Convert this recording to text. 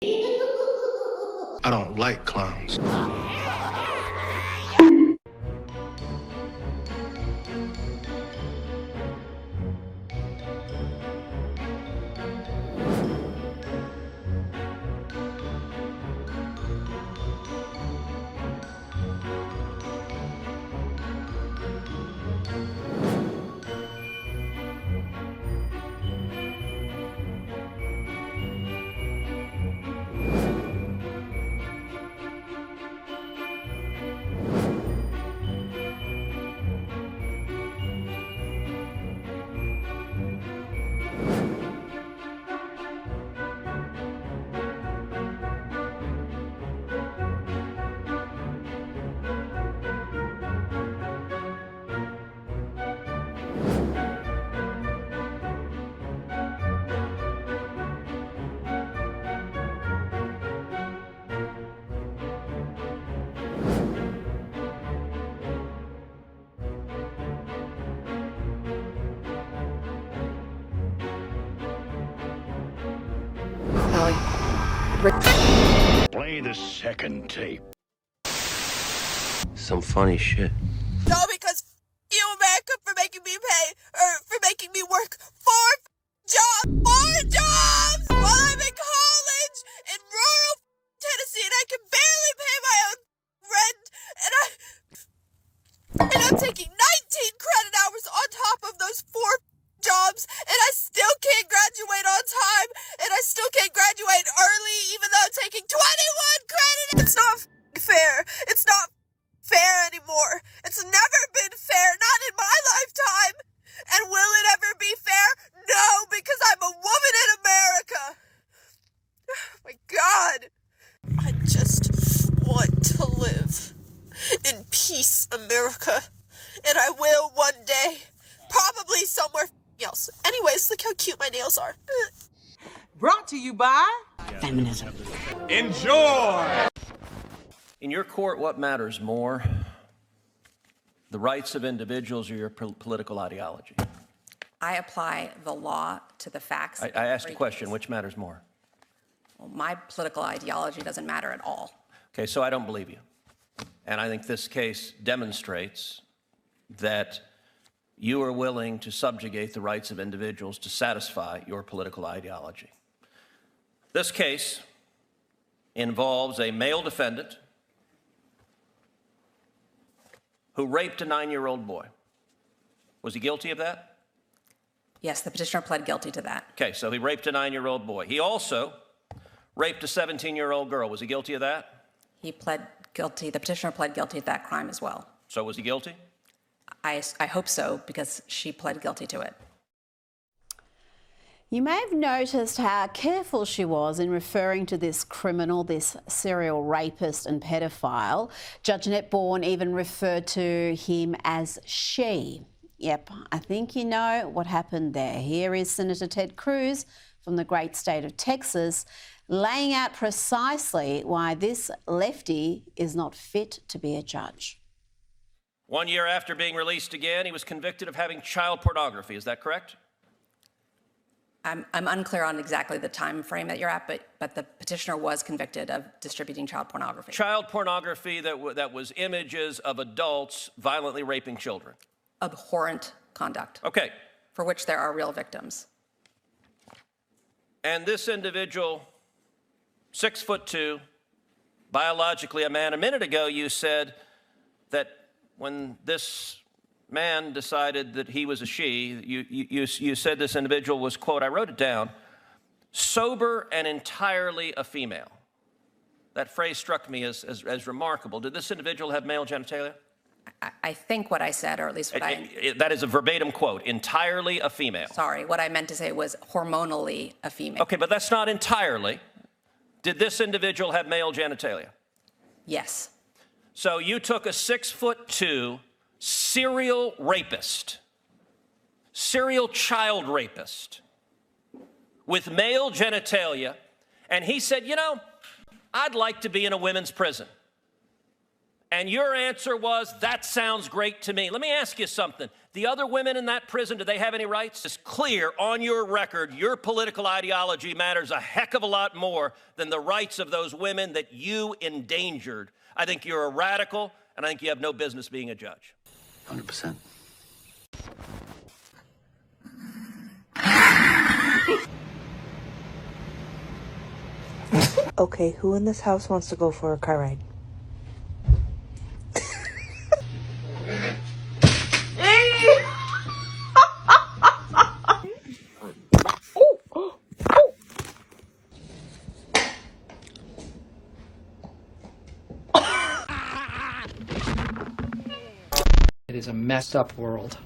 I don't like clowns. Play the second tape. Some funny shit. No, because you, America, for making me pay, or for making me work 4 jobs while I'm in college in rural Tennessee, and I can barely pay my own rent, and I'm taking 19 credit hours on top of those 4 jobs, and I still can't graduate on time, and I still can't graduate early, even though I'm taking 21 credit. It's not fair. It's not fair anymore. It's never been fair, not in my lifetime. And will it ever be fair? No, because I'm a woman in America. Oh my God. I just want to live in peace, America. And I will one day. Probably somewhere else. Anyways, look how cute my nails are. Brought to you by feminism. Enjoy! In your court, what matters more? The rights of individuals or your political ideology? I apply the law to the facts. I asked a question, which matters more? Well, my political ideology doesn't matter at all. Okay, so I don't believe you. And I think this case demonstrates that you are willing to subjugate the rights of individuals to satisfy your political ideology. This case involves a male defendant who raped a 9-year-old boy. Was he guilty of that? Yes, the petitioner pled guilty to that. Okay, so he raped a 9-year-old boy. He also raped a 17-year-old girl. Was he guilty of that? He pled guilty. The petitioner pled guilty to that crime as well. So was he guilty? I hope so, because she pled guilty to it. You may have noticed how careful she was in referring to this criminal, this serial rapist and pedophile. Judge Annette Bourne even referred to him as she. Yep, I think you know what happened there. Here is Senator Ted Cruz from the great state of Texas laying out precisely why this lefty is not fit to be a judge. 1 year after being released again, he was convicted of having child pornography. Is that correct? I'm unclear on exactly the time frame that you're at, but the petitioner was convicted of distributing child pornography. Child pornography that was images of adults violently raping children. Abhorrent conduct. Okay. For which there are real victims. And this individual, 6'2", biologically a man. A minute ago you said that when this man decided that he was a she, you said this individual was, quote, I wrote it down, sober and entirely a female. That phrase struck me as remarkable. Did this individual have male genitalia? I think what I said, or at least what that is a verbatim quote, entirely a female. Sorry, what I meant to say was hormonally a female. Okay, but that's not entirely. Did this individual have male genitalia? Yes. So you took a 6'2" serial rapist, serial child rapist with male genitalia, and he said, you know, I'd like to be in a women's prison. And your answer was, that sounds great to me. Let me ask you something. The other women in that prison, do they have any rights? It's clear on your record, your political ideology matters a heck of a lot more than the rights of those women that you endangered. I think you're a radical, and I think you have no business being a judge. 100%. Okay, who in this house wants to go for a car ride? It is a messed up world.